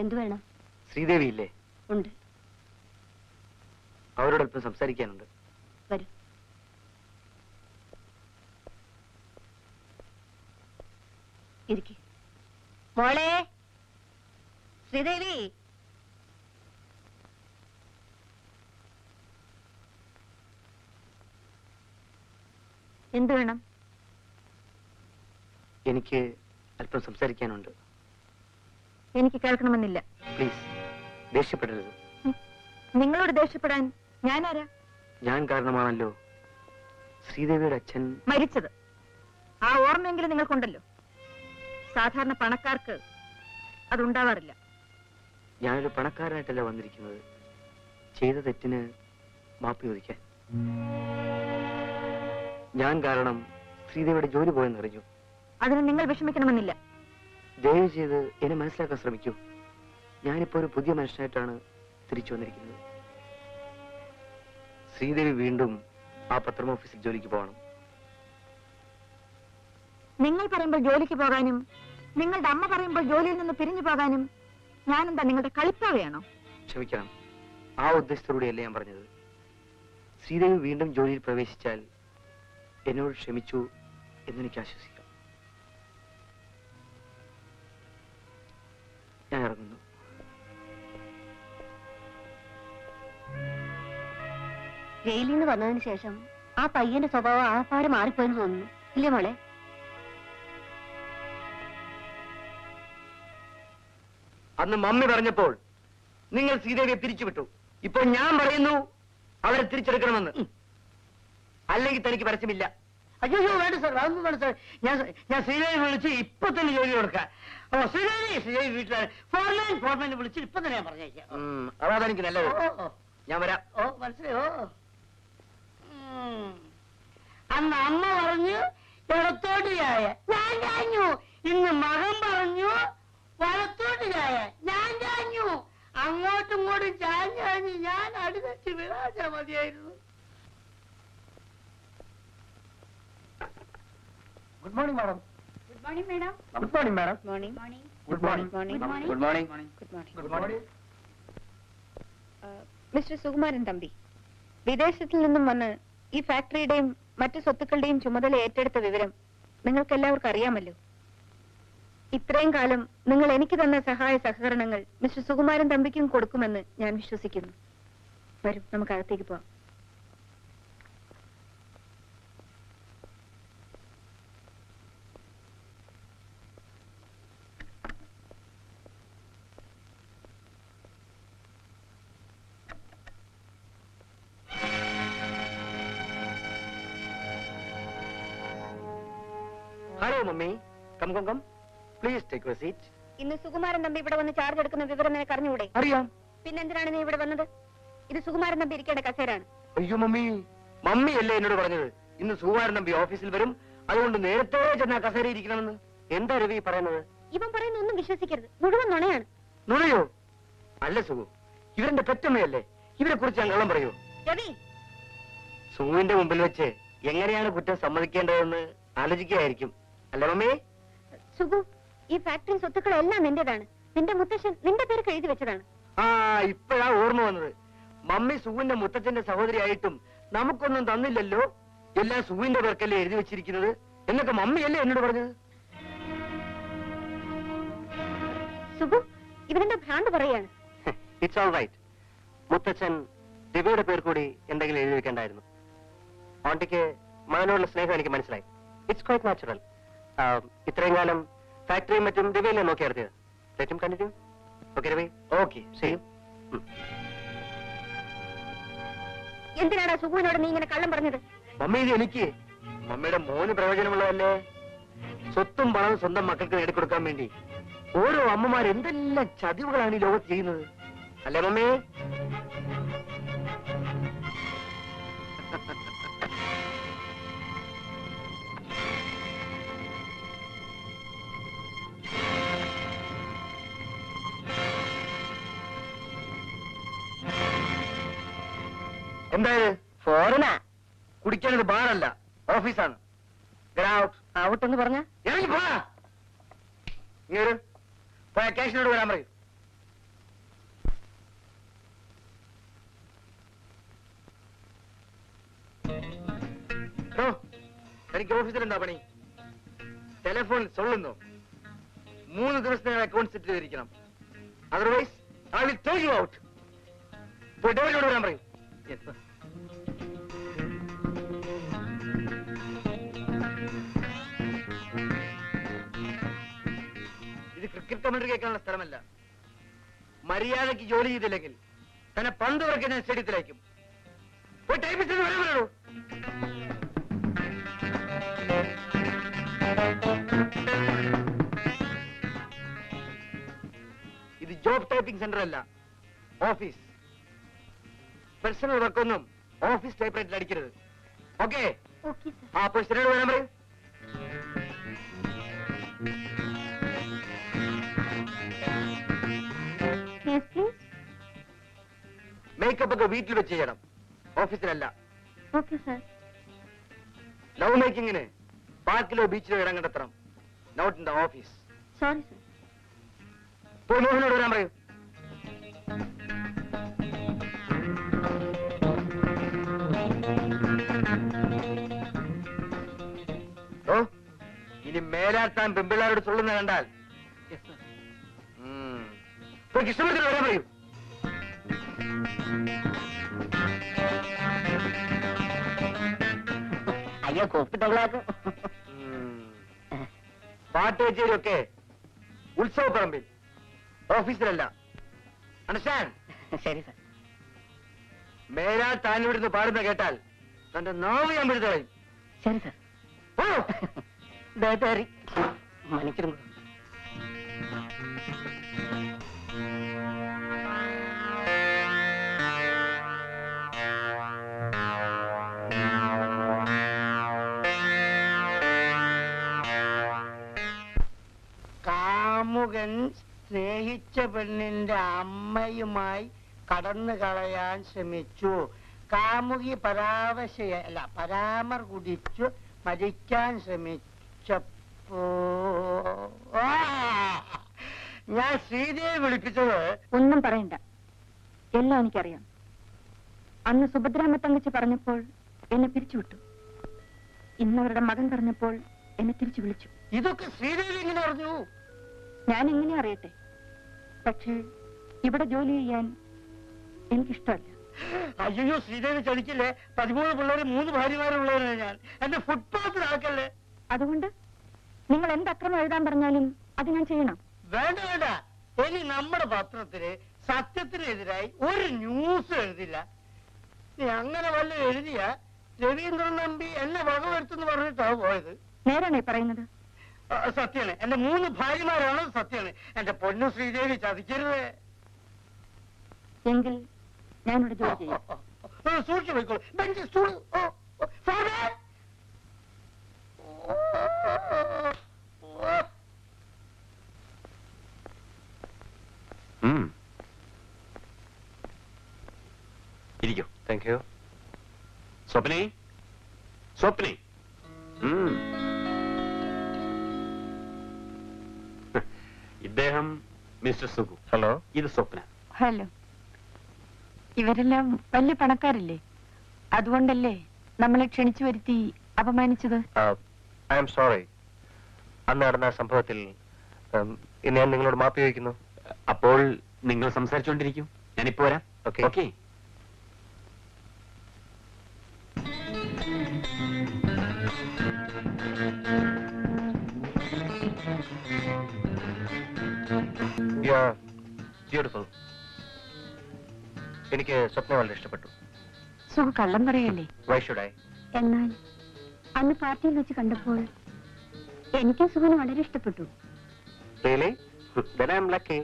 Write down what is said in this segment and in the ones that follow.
എന്തു വേണം? ശ്രീദേവി ഇല്ലേ? ഉണ്ട്. അവരോടൊപ്പം സംസാരിക്കാനുണ്ട്. വരൂ. ഇരിക്കെ. മോളെ ശ്രീദേവി, എന്തു വേണം? എനിക്ക് അല്പം സംസാരിക്കാനുണ്ട്. എനിക്ക് കേൾക്കണമെന്നില്ല. പ്ലീസ്, ദേഷ്യപ്പെടരുത്. നിങ്ങളോട് ദേഷ്യപ്പെടാൻ ഞാനാരാ? ഞാൻ കാരണമാണല്ലോ ശ്രീദേവിയുടെ അച്ഛൻ മരിച്ചത്. ആ ഓർമ്മയെങ്കിലും നിങ്ങൾക്കുണ്ടല്ലോ. സാധാരണ പണക്കാർക്ക് അതുണ്ടാവാറില്ല. ഞാനൊരു പണക്കാരനായിട്ടല്ല വന്നിരിക്കുന്നത്, ചെയ്ത തെറ്റിന് മാപ്പ് ചോദിക്കാൻ. ഞാൻ കാരണം ശ്രീദേവിയുടെ ജോലി പോയെന്നറിഞ്ഞു. അതിന് നിങ്ങൾ വിഷമിക്കണമെന്നില്ല. ദയവ് ചെയ്ത് എന്നെ മനസ്സിലാക്കാൻ ശ്രമിക്കൂ. ഞാനിപ്പോ ഒരു പുതിയ മനുഷ്യനായിട്ടാണ് തിരിച്ചു വന്നിരിക്കുന്നത്. ശ്രീദേവി വീണ്ടും ആ പത്രം ഓഫീസിൽ ജോലിക്ക് പോകണം. നിങ്ങൾ പറയുമ്പോൾ ജോലിക്ക് പോകാനും നിങ്ങളുടെ അമ്മ പറയുമ്പോൾ ജോലിയിൽ നിന്ന് പിരിഞ്ഞു പോകാനും ഞാനെന്താ നിങ്ങളുടെ കളിപ്പാവയാണോ? ക്ഷമിക്കണം, ആ ഉദ്ദേശത്തോടെയല്ല ഞാൻ പറഞ്ഞത്. ശ്രീദേവി വീണ്ടും ജോലിയിൽ പ്രവേശിച്ചാൽ എന്നോട് ക്ഷമിച്ചു എന്നെനിക്ക് ആശ്വസിക്കാം. ഞാൻ ഇറങ്ങുന്നു. ജയിലിൽ നിന്ന് വന്നതിന് ശേഷം ആ പയ്യന്റെ സ്വഭാവം ആപ്പാടെ മാറിപ്പോയെന്ന് തോന്നുന്നു, ഇല്ലേ മോളെ? അന്ന് മമ്മി പറഞ്ഞപ്പോൾ നിങ്ങൾ ശ്രീദേവിയെ പിരിച്ചുവിട്ടു. ഇപ്പോൾ ഞാൻ പറയുന്നു അവരെ തിരിച്ചെടുക്കണമെന്ന്. അല്ലെങ്കിൽ തനിക്ക് പരസ്യമില്ല. അയ്യോ വേണ്ട സാർ, അതൊന്നും വേണ്ട സാർ. ഞാൻ ശ്രീദേവി വിളിച്ച് ഇപ്പൊ തന്നെ ജോലി കൊടുക്കാം. ശ്രീദേവി വീട്ടിലാണ്. ഫോർമാൻ വിളിച്ച് ഇപ്പൊ തന്നെ ഞാൻ പറഞ്ഞേക്കാം. അതാ എനിക്ക് നല്ലത്. ഞാൻ വരാം. ഓ മനസ്സിലായോ? അന്ന് അമ്മ പറഞ്ഞു ഇടത്തോട്ട് ചായ, ഞാൻ ചാഞ്ഞു. ഇന്ന് മകൻ പറഞ്ഞു വലത്തോട്ട് ചായ, ഞാൻ ചാഞ്ഞു. അങ്ങോട്ടും ഇങ്ങോട്ടും ചാഞ്ഞാഞ്ഞ് ഞാൻ അടുത്ത് വിടാച്ചാ മതിയായിരുന്നു. Good morning madam. Good morning madam. Good morning madam. Morning. Good morning. Good morning. Good morning. Mister Sukumaran Thampi, വിദേശത്തിൽ നിന്നും വന്ന് ഈ ഫാക്ടറിയുടെയും മറ്റു സ്വത്തുക്കളുടെയും ചുമതല ഏറ്റെടുത്ത വിവരം നിങ്ങൾക്കെല്ലാവർക്കും അറിയാമല്ലോ. ഇത്രയും കാലം നിങ്ങൾ എനിക്ക് തന്ന സഹായ സഹകരണങ്ങൾ മിസ്റ്റർ സുകുമാരൻ തമ്പിക്കും കൊടുക്കുമെന്ന് ഞാൻ വിശ്വസിക്കുന്നു. വരും, നമുക്ക് അകത്തേക്ക് പോവാം. Hello mummy, come come come, please take your seat. ഇന്ന് സുകുമാരൻ തമ്പി ഇവിടെ വന്ന് ചാർജ് എടുക്കുന്ന വിവരം നിനക്ക് അറിഞ്ഞൂടെ? അറിയാം. പിന്നെന്തിനാണ് നീ ഇവിടെ വന്നത്? ഇത് സുകുമാരൻ തമ്പി ഇരിക്കേണ്ട കസേരയാണ്. അയ്യോ മമ്മി, മമ്മി അല്ലേ എന്നോട് പറഞ്ഞത് ഇന്ന് സുകുമാരൻ തമ്പി ഓഫീസിൽ വരും, അതുകൊണ്ട് നേരത്തെ ചെന്ന കസേര ഇരിക്കണമെന്ന്? എന്താ രവി പറയുന്നത്? ഇവൻ പറയുന്ന ഒന്നും വിശ്വസിക്കരുത്, മുഴുവൻ നുണയാണ്. നുണയോ? അല്ല സുഖു, ഇവരെന്റെ പെറ്റമ്മയല്ലേ, ഇവരെ കുറിച്ച് ഞാൻ കള്ളം പറയൂ? രവി, സുഖുവിന്റെ മുമ്പിൽ വെച്ച് എങ്ങനെയാണ് കുറ്റം സമ്മതിക്കേണ്ടതെന്ന് ആലോചിക്കുകയായിരിക്കും, അല്ലേ മമ്മി? സുഖു, ഈ ഫാക്ടറി സ്വത്തുക്കളെല്ലാം നിന്റേതാണ്. നിന്റെ മുത്തശ്ശൻ നിന്റെ പേര് എഴുതി വെച്ചതാണ്. ആ, ഇപ്പോഴാ ഓർമ്മ വന്നത്. മമ്മി സുഖുവിന്റെ മുത്തച്ഛന്റെ സഹോദരിയായിട്ടും നമുക്കൊന്നും തന്നില്ലല്ലോ, എല്ലാം സുഖുവിന്റെ പേർക്കല്ലേ എഴുതി വെച്ചിരിക്കുന്നത് എന്നൊക്കെ മമ്മിയല്ലേ എന്നോട് പറഞ്ഞത്? സുഖു, ഇവനെന്താ ഭ്രാന്ത് പറയാണ്? It's all right. മുത്തച്ഛൻ ദിവ്യയുടെ പേർ കൂടി എന്തെങ്കിലും എഴുതി വെക്കേണ്ടായിരുന്നു. ആണ്ടിക്ക് മകനോടുള്ള സ്നേഹം എനിക്ക് മനസ്സിലായി. It's quite natural. ഇത്രയും കാലം ഫാക്ടറിയും മറ്റും ദിവ്യയിലെ നോക്കി നടത്തിയത്. Let him continue. Okay Ravi? Okay, ശരി. എന്തിനാണ് സുഖുവിനോട് നീ ഇങ്ങനെ കള്ളം പറഞ്ഞത്? മമ്മി, ഇത് എനിക്ക് മമ്മിയുടെ മോന് പ്രയോജനമുള്ളതല്ലേ. സ്വത്തും പണവും സ്വന്തം മക്കൾക്ക് നേടിക്കൊടുക്കാൻ വേണ്ടി ഓരോ അമ്മമാർ എന്തെല്ലാം ചതിവുകളാണ് ഈ ലോകത്ത് ചെയ്യുന്നത്, അല്ലേ മമ്മി? എന്തായത്? ഫോറിനാ. കുടിക്കാനത് ബാറല്ല, ഓഫീസാണ്. ഔട്ട് എന്ന് പറഞ്ഞ ഇറങ്ങി പോടാ. പോയ ക്യാഷിനോട് വരാൻ പറയൂ. എനിക്ക് ഓഫീസിൽ എന്താ പണി? ടെലിഫോൺ സൊള്ളുന്നു. 3 ദിവസത്തിനകം അക്കൗണ്ട് സെറ്റ് ചെയ്തിരിക്കണം. Otherwise I will throw you out. പോയി ഡോറിനോട് വരാൻ പറയൂ. ഇത് ക്രിക്കറ്റ് കമന്ററി കേൾക്കാനുള്ള സ്ഥലമല്ല. മര്യാദയ്ക്ക് ജോലി ചെയ്തില്ലെങ്കിൽ തന്നെ പന്ത് ഉറക്കെ ഞാൻ സ്റ്റേഡിയത്തിലേക്കും. പോയി ടൈമിൽ വരാൻ പറയൂ. ഇത് ജോബ് ടൈപ്പിംഗ് സെന്റർ അല്ല, ഓഫീസ്. പേഴ്സണൽ വർക്കൊന്നും ഓഫീസ് ടൈപ്പ് റൈറ്റിൽ അടിക്കരുത്. ഓക്കെ? ആ പേഴ്സണോട് വരാൻ പറയൂ. മേക്കപ്പ് ഒക്കെ വീട്ടിൽ വെച്ച് ചെയ്യണം, ഓഫീസിലല്ല. ലവ് മേക്കിങ്ങിന് പാർക്കിലോ ബീച്ചിലോ ഇടം കണ്ടെത്തണം, not in the office. Sorry sir. പോയി മോഹനോട് വരാൻ പറയൂ. ഓ, ഇനി മേലാത്താൻ പെമ്പിള്ളാരോട് ചൊല്ലുന്ന കണ്ടാൽ പോയി കൃഷ്ണമൂർത്തിയോട് വരാൻ പറയൂ. അയ്യോ കോപ്പിട്ടുള്ളാക്കും. പാട്ട് കച്ചേരിയൊക്കെ ഉത്സവപ്പറമ്പിൽ, ഓഫീസിലല്ല. അണ്ടർസ്റ്റാൻഡ്? ശരി സർ. മേലാ താൻ ഇവിടുന്ന് പാടുന്ന കേട്ടാൽ തന്റെ നാവ് ഞാൻ പിടിച്ചു കളയും. ശരി സർ. മണിക്കൂർ കാമുകൻ സ്നേഹിച്ച പെണ്ണിന്റെ അമ്മയുമായി കടന്നു കളയാൻ ശ്രമിച്ചു. കാമുകി പരാമർ കുടിച്ചു മരിക്കാൻ ശ്രമിച്ചപ്പോ ഞാൻ ശ്രീദേവി വിളിപ്പിച്ചത്. ഒന്നും പറയണ്ട, എല്ലാം എനിക്കറിയാം. അന്ന് സുഭദ്രാമ്മ തങ്കച്ചി പറഞ്ഞപ്പോൾ എന്നെ പിരിച്ചുവിട്ടു. ഇന്നവരുടെ മകൻ പറഞ്ഞപ്പോൾ എന്നെ തിരിച്ചു വിളിച്ചു. ഇതൊക്കെ ശ്രീദേവി എങ്ങനെ അറിഞ്ഞു? ഞാൻ എങ്ങനെ അറിയട്ടെ? പക്ഷേ ഇവിടെ ജോലി ചെയ്യാൻ എനിക്കിഷ്ടമല്ല. അയ്യോ ശ്രീദേവി ചതിക്കില്ലേ? 13 പിള്ളേര് 3 ഭാര്യമാരുള്ളവരാണ് ഞാൻ. എന്റെ ഫുട്പാത്തിലാക്കല്ലേ. അതുകൊണ്ട് നിങ്ങൾ എന്ത് അക്രമം എഴുതാൻ പറഞ്ഞാലും അത് ഞാൻ ചെയ്യണം. വേണ്ട വേണ്ട, ഇനി നമ്മുടെ പത്രത്തില് സത്യത്തിനെതിരായി ഒരു ന്യൂസ് എഴുതില്ല. നീ അങ്ങനെ വല്ല എഴുതിയ രവീന്ദ്രൻ നമ്പി എന്നെ വകവരുത്തെന്ന് പറഞ്ഞിട്ടാണ് പോയത്. നേരാണേ പറയുന്നത്? സത്യാണ്. എന്റെ 3 ഭാര്യമാരാണ്. സത്യാണ്. എന്റെ പൊന്നു ശ്രീദേവി ചതിക്കരുത്. എങ്കിൽ ഞാനിവിടെ ജോലി ചെയ്യാം. സൂക്ഷിച്ചു പോയിക്കോളൂ. Bench stool. ഇരിക്കൂ. Thank you. സ്വപ്നെ, സ്വപ്നെ. ഇദ്ദേഹം മിസ്റ്റർ സുഗു. ഹലോ. ഇത് സ്വപ്ന. ഹലോ. ഇവരെല്ലാം വലിയ പണക്കാരല്ലേ? അതുകൊണ്ടല്ലേ നമ്മളെ ക്ഷണിച്ചു വരുത്തി അപമാനിച്ചത്? I am sorry. അന്ന് നടന്ന സംഭവത്തിൽ ഇന്ന് ഞാൻ നിങ്ങളോട് മാപ്പ് ചോദിക്കുന്നു. അപ്പോൾ നിങ്ങൾ സംസാരിച്ചുകൊണ്ടിരിക്കും, ഞാനിപ്പോ വരാം. ഓക്കെ. ഓക്കെ. ബ്യൂട്ടിഫുൾ. എനിക്ക് സ്വപ്ന വളരെ ഇഷ്ടപ്പെട്ടു. സുഖ കള്ളം പറയല്ലേ? Why should I? എന്നാൽ അന്ന് പാർട്ടിയിൽ വെച്ച് കണ്ടപ്പോൾ എനിക്ക് സുഖന് വളരെ ഇഷ്ടപ്പെട്ടു. Really? Then I am lucky.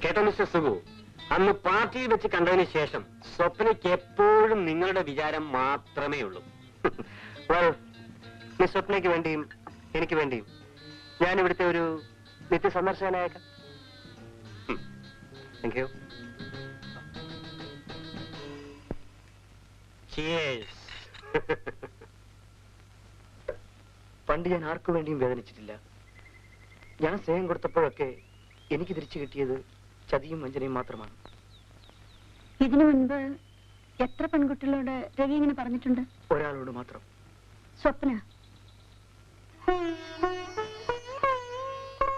കേട്ടോ മിസ്റ്റർ സുഗു, അന്ന് പാർട്ടിയിൽ വെച്ച് കണ്ടതിന് ശേഷം സ്വപ്നയ്ക്ക് എപ്പോഴും നിങ്ങളുടെ വിചാരം മാത്രമേ ഉള്ളൂ. Well, മിസ് സ്വപ്നയ്ക്ക് വേണ്ടിയും എനിക്ക് വേണ്ടിയും ഞാൻ ഇവിടുത്തെ ഒരു നിത്യസന്ദർശകനായേക്കാം. Thank you. Cheers. പണ്ട് ഞാൻ ആർക്കു വേണ്ടിയും വേദനിച്ചിട്ടില്ല. ഞാൻ സ്നേഹം കൊടുത്തപ്പോഴൊക്കെ എനിക്ക് തിരിച്ചു കിട്ടിയത് ചതിയും വഞ്ചനയും മാത്രമാണ്. ഇതിനു മുൻപ് എത്ര പെൺകുട്ടികളോട് രവി ഇങ്ങനെ പറഞ്ഞിട്ടുണ്ട്? ഒരാളോട് മാത്രം. സ്വപ്ന.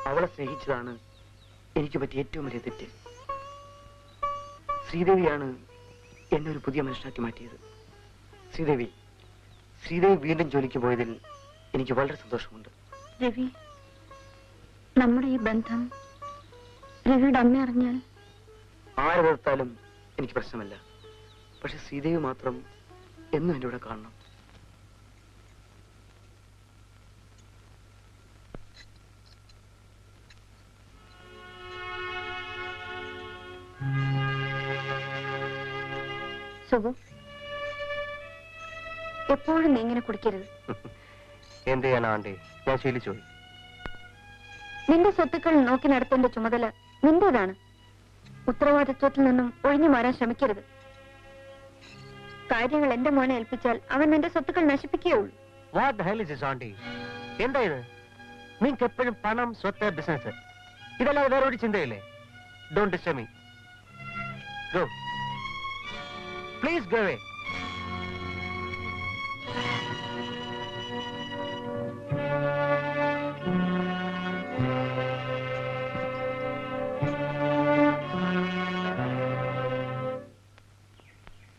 അവളെ സ്നേഹിച്ചതാണ് എനിക്ക് പറ്റിയ ഏറ്റവും വലിയ തെറ്റ്. ശ്രീദേവിയാണ് എന്നെ ഒരു പുതിയ മനുഷ്യനാക്കി മാറ്റിയത്. ശ്രീദേവി വീണ്ടും ജോലിക്ക് പോയതിൽ എനിക്ക് വളരെ സന്തോഷമുണ്ട്. രവി, നമ്മുടെ ഈ ബന്ധം രവിയുടെ അമ്മ അറിഞ്ഞാൽ? ആരെ വെറുത്താലും എനിക്ക് പ്രശ്നമല്ല. പക്ഷെ ശ്രീദേവി മാത്രം എന്നും എൻ്റെ കൂടെ കാണണം. സുഖു, എപ്പോഴും നീ ഇങ്ങനെ കുടിക്കരുത്. എന്ത് ചെയ്യാനാ ആണ്ടി, ഞാൻ ശീലിച്ചു പോയി. നിന്റെ സ്വത്തുക്കൾ നോക്കി നടത്തേണ്ട ചുമതല നിന്റേതാണ്. ഉത്തരവാദിത്വത്തിൽ നിന്നും ഒഴിഞ്ഞു മാറാൻ ശ്രമിക്കരുത്. കാര്യങ്ങൾ എന്റെ മോനെ ഏൽപ്പിച്ചാൽ അവൻ നിന്റെ സ്വത്തുക്കൾ നശിപ്പിക്കുകയുള്ളൂ. What the hell is this, Andi? എന്താ ഇത്? നിങ്ങൾക്ക് എപ്പോഴും പണം, സ്വത്ത്, ബിസിനസ്, ഇതല്ലാതെ വേറെ ഒരു ചിന്തയില്ലേ? Don't disturb me. Go. Please go away.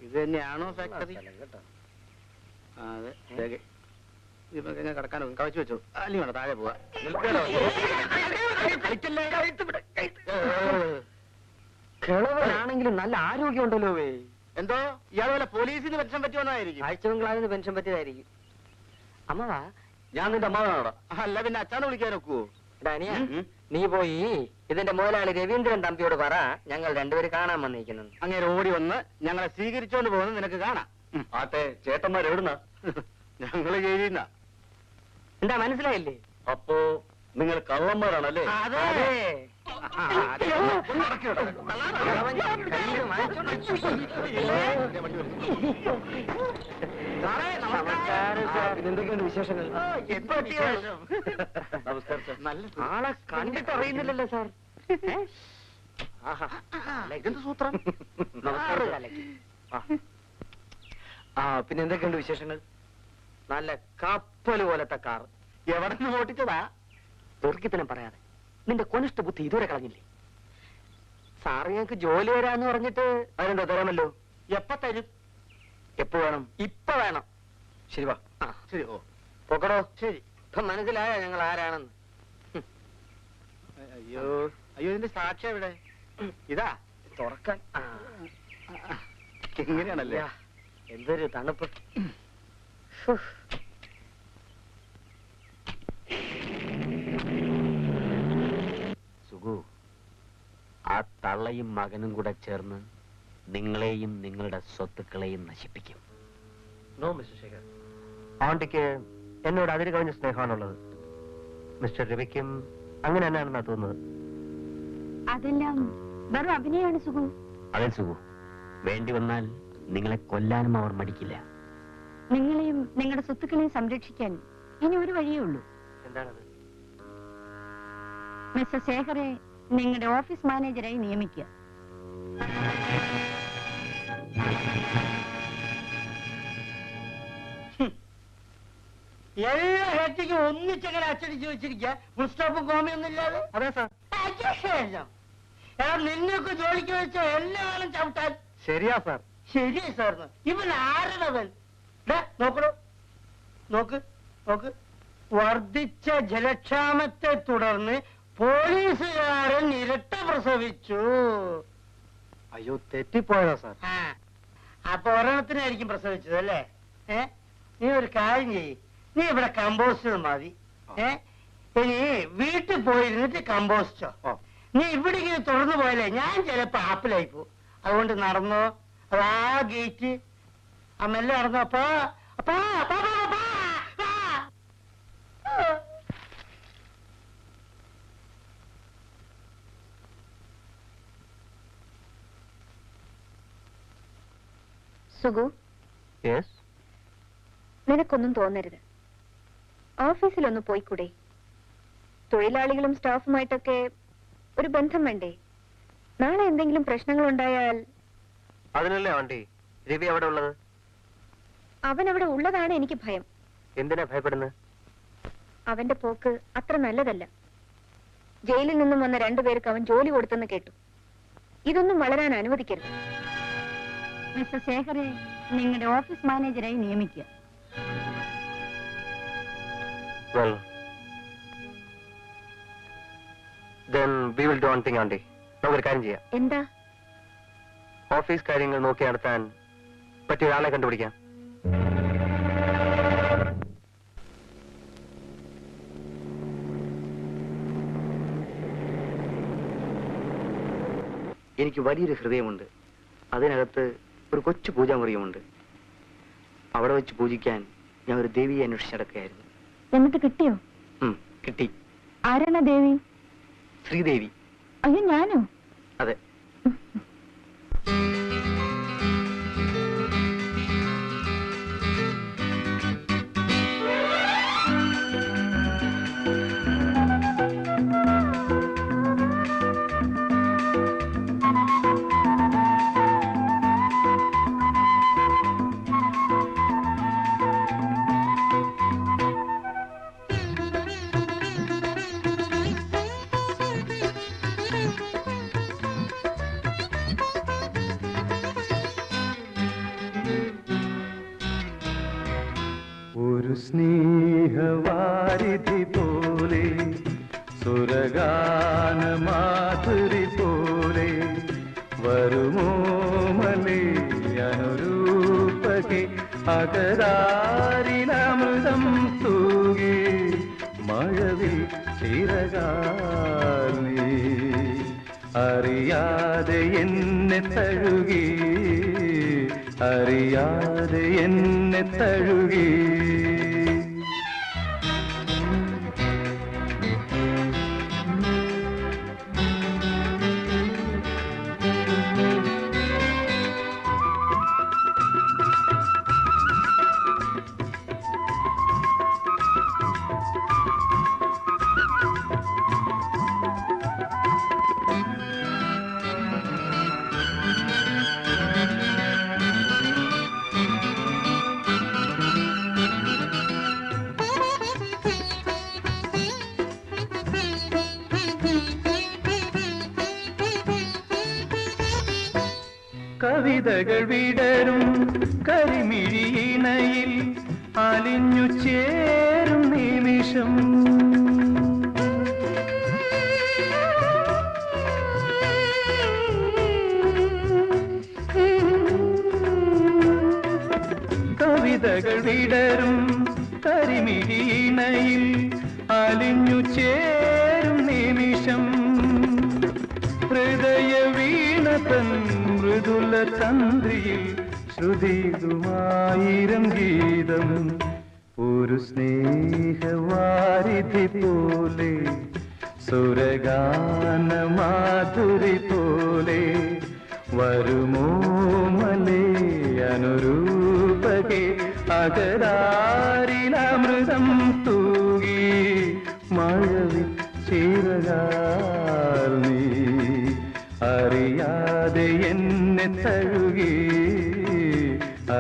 ഇത് തന്നെയാണോ ഫാക്ടറി? അതെ, ഇതിപ്പോ കിടക്കാൻ കവച്ചു വെച്ചു. അല്ലെങ്കിൽ വേണം താഴെ പോവാ. കിളവനാണെങ്കിലും നല്ല ആരോഗ്യമുണ്ടല്ലോ. എന്തോ ഇയാൾ വല്ല പോലീസിന് പെൻഷൻ പറ്റുമെന്നായിരിക്കും. ആഴ്ചബംഗ്ലാവിന് പെൻഷൻ പറ്റിയതായിരിക്കും. അമ്മവാ, ഞാൻ നിന്റെ അമ്മാവനാണോ? അല്ല പിന്നെ അച്ഛനെ വിളിക്കാൻ ഒക്കുവോ? ഡാനിയ, നീ പോയി ഇതിന്റെ മുതലാളി രവീന്ദ്രൻ തമ്പിയോട് പറ, ഞങ്ങൾ രണ്ടുപേര് കാണാൻ വന്നിരിക്കുന്നു. അങ്ങനെ ഓടി വന്ന് ഞങ്ങളെ സ്വീകരിച്ചോണ്ട് പോകുന്നത് നിനക്ക് കാണാം. ആട്ടെ, ചേട്ടന്മാർ എവിടുന്നാ? ഞങ്ങള് ചെയ്യുന്ന. എന്താ മനസ്സിലായില്ലേ? അപ്പോ നിങ്ങൾ കള്ളന്മാരാണല്ലേ? അതെ. എന്തൊക്കെയാണ് വിശേഷങ്ങൾ? നമസ്കാരം സാർ. നല്ല ആളെ കണ്ടിട്ട് അറിയുന്നില്ലല്ലോ സാർ. ഇതെന്ത് സൂത്രം? പിന്നെ എന്തൊക്കെയുണ്ട് വിശേഷങ്ങൾ? നല്ല കപ്പൽ പോലത്തെ കാർ. എവിടെ നിന്ന് ഓട്ടിച്ചതാ? ദീർഘിത്തനം പറയാതെ, നിന്റെ കൊനിഷ്ഠ ബുദ്ധി ഇതുവരെ കളഞ്ഞില്ലേ? സാറ് ഞങ്ങൾക്ക് ജോലി വരാന്ന് പറഞ്ഞിട്ട് അതിനെന്താ തരാമല്ലോ. എപ്പ തരും? എപ്പോ വേണം? ഇപ്പൊ വേണം. ശരി വാ. ശരി. ഓ പൊക്കടോ. ശരി. ഇപ്പൊ മനസ്സിലായോ ഞങ്ങൾ ആരാണെന്ന്? അയ്യോ അയ്യോ, ഇതിന്റെ സാക്ഷ്യം എവിടെ? ഇതാ തുറക്കാൻ. എങ്ങനെയാണല്ലേ? എന്തൊരു തണുപ്പ്. സുഖു, ആ തള്ളയും മകനും കൂടെ ചേർന്ന് നിങ്ങളെയും നിങ്ങളുടെ സ്വത്തുക്കളെയും നശിപ്പിക്കും. നോ മിസ്റ്റർ ശേഖർ, ആണ്ടിക്ക് എന്നോട് അതിര് കഴിഞ്ഞ സ്നേഹമാണുള്ളത്. മിസ്റ്റർ രവിക്കും അങ്ങനെ തന്നെയാണെന്നാ തോന്നുന്നത്. അതെല്ലാം വെറും അഭിനയമാണ് സുഖു. അതെ സുഖു, വേണ്ടി വന്നാൽ നിങ്ങളെ കൊല്ലാനും അവർ മടിക്കില്ല. നിങ്ങളെയും നിങ്ങളുടെ സ്വത്തുക്കളെയും സംരക്ഷിക്കാൻ ഇനി ഒരു വഴിയേ ഉള്ളൂ. എന്താണത്? മിസ്റ്റർ ശേഖറെ നിങ്ങളുടെ ഓഫീസ് മാനേജരായി നിയമിക്കുക. എല്ലാ ഹെറ്റിക്കും ഒന്നിച്ചങ്ങനെ അച്ചടിച്ച് വെച്ചിരിക്കുക. ഫുൾ സ്റ്റോപ്പും കോമയൊന്നും ഇല്ലാതെ. അതെ സാർ. എടാ, നിന്നെയൊക്കെ ജോലിക്ക് വെച്ച എല്ലാവരും ചവിട്ടാൻ. ശരിയാ സാർ. ശരി സാറിന്. ഇവൻ ആരുടവൻ? നോക്കണോ? നോക്ക് നോക്ക്. വർദ്ധിച്ച ജലക്ഷാമത്തെ തുടർന്ന് പോലീസുകാരൻ ഇരട്ട പ്രസവിച്ചു. അയ്യോ, തെറ്റിപ്പോയതാ സാർ. അപ്പൊ ഒരെണ്ണത്തിനായിരിക്കും പ്രസവിച്ചത് അല്ലേ? നീ ഒരു കാര്യം ചെയ്യ്, നീ ഇവിടെ കമ്പോസ്റ്റ് മതി. ഇനി വീട്ടിൽ പോയിരുന്നിട്ട് കമ്പോസ്റ്റോ. നീ ഇവിടെ ഇങ്ങനെ തുറന്നു പോയാലേ ഞാൻ ചിലപ്പോ ആപ്പിലായി പോ. അതുകൊണ്ട് നടന്നോ. അത് ആ ഗേറ്റ് ആ മെല്ലെ നടന്നോ. അപ്പാ അപ്പാ അപ്പാ അപ്പാ. സുഗു, യെസ്. നിനക്കൊന്നും തോന്നരുത്. ഓഫീസിലൊന്ന് പോയിക്കൂടെ? തൊഴിലാളികളും സ്റ്റാഫുമായിട്ടൊക്കെ ഒരു ബന്ധം വേണ്ടേ? നാളെ എന്തെങ്കിലും പ്രശ്നങ്ങൾ ഉണ്ടായാൽ? അതിനല്ലേ ആണ്ടി രവി അവിടെ ഉള്ളത്. അവൻ അവിടെ ഉള്ളതാണ് എനിക്ക് ഭയം. എന്തിനാ ഭയപ്പെടുന്നത്? അവന്റെ പോക്ക് അത്ര നല്ലതല്ല. ജയിലിൽ നിന്നും വന്ന 2 പേർക്ക് അവൻ ജോലി കൊടുത്തെന്ന് കേട്ടു. ഇതൊന്നും വളരാൻ അനുവദിക്കരുത്. മിസ്റ്റർ ശേഖരെ നിങ്ങളുടെ ഓഫീസ് മാനേജരായി നിയമിക്കുക. Well, then we will do one thing, Andi. നമുക്കൊരു കാര്യം ചെയ്യാം. എന്താ? ഓഫീസ് കാര്യങ്ങൾ നോക്കി നടത്താൻ പറ്റിയ ഒരാളെ കണ്ടുപിടിക്കാം. എനിക്ക് വലിയൊരു ഹൃദയമുണ്ട്. അതിനകത്ത് ഒരു കൊച്ചു പൂജാമുറിയുമുണ്ട്. അവിടെ വെച്ച് പൂജിക്കാൻ ഞാൻ ഒരു ദേവിയെ അന്വേഷിച്ച് നടക്കുകയായിരുന്നു. എന്നിട്ട് കിട്ടിയോ? കിട്ടി. ആരാണ് ദേവി? ശ്രീദേവി. അയ്യോ, ഞാനോ? അതെ. ഒരു സ്നേഹവാരിധി പോലെ സുരഗാന മാധുരി പോലെ വരുമോ മലേ അനുരൂപകെ അകരാരിലമൃതം തൂകി മഴവിൽ ചിറകാലി അറിയാതെ എന്നെ തഴുകി അറിയാതെ എന്നെ തഴുകി കവിതകൾ വിടരും കരിമിഴിയിണയിൽ അലിഞ്ഞു ചേരും നിമിഷം കവിതകൾ വിടരും കരിമിഴിയിണയിൽ അലിഞ്ഞു ചേരും നിമിഷം ഹൃദയ വീണതൻ മൃദുല തന്ത്രിയിൽ ശ്രുതിയുമായിരം ഗീതം ഒരു സ്നേഹവാരിധി പോലെ സുരഗാന മാധുരി പോലെ വരുമോ മലേ അനുരൂപകെ അകരാരിലമൃതം തൂകി മഴവിൽ ചിറകാൽ നീ അറിയാതെ എന്നെ തഴുകി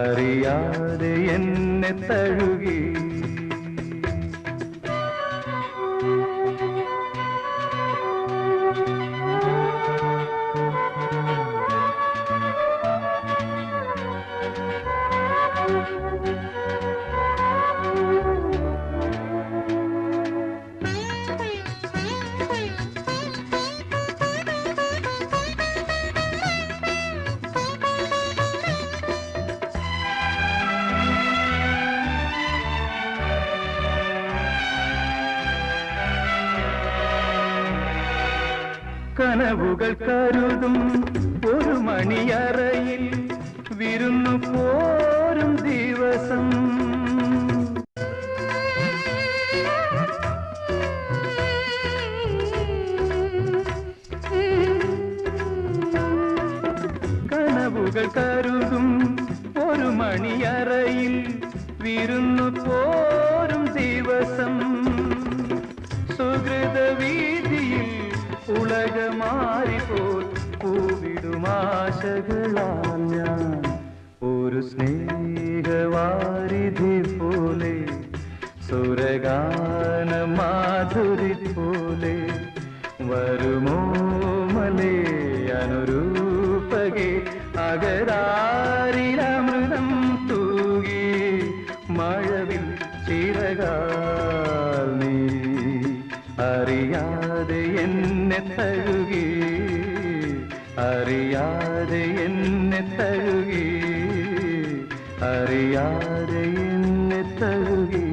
അറിയാതെ എന്നെ തഴുകി കനവുകൾ കരുതും ഒരു മണിയറയിൽ വിരുന്നു പോരും ദിവസം കനവുകൾ കരുതും ഒരു മണിയറയിൽ വിരുന്നു പോരും ദിവസം ദിവസം സുഹൃത വീതിയിൽ ഉലകമാറിപ്പോൽ പൂവിടുമാശകളാൽ ഞാൻ ഒരു സ്നേഹവാരിധി പോലെ സുരഗാന മാധുരി പോലെ വരുമോ മലേ അനുരൂപകേ അകരാരിലമൃതം തൂകി മഴവിൽ ചിറകാൽ നീ അറിയാതെ എന്നെ തഴുകി അറിയാതെ എന്നെ തഴുകി അറിയാതെ എന്നെ തഴുകി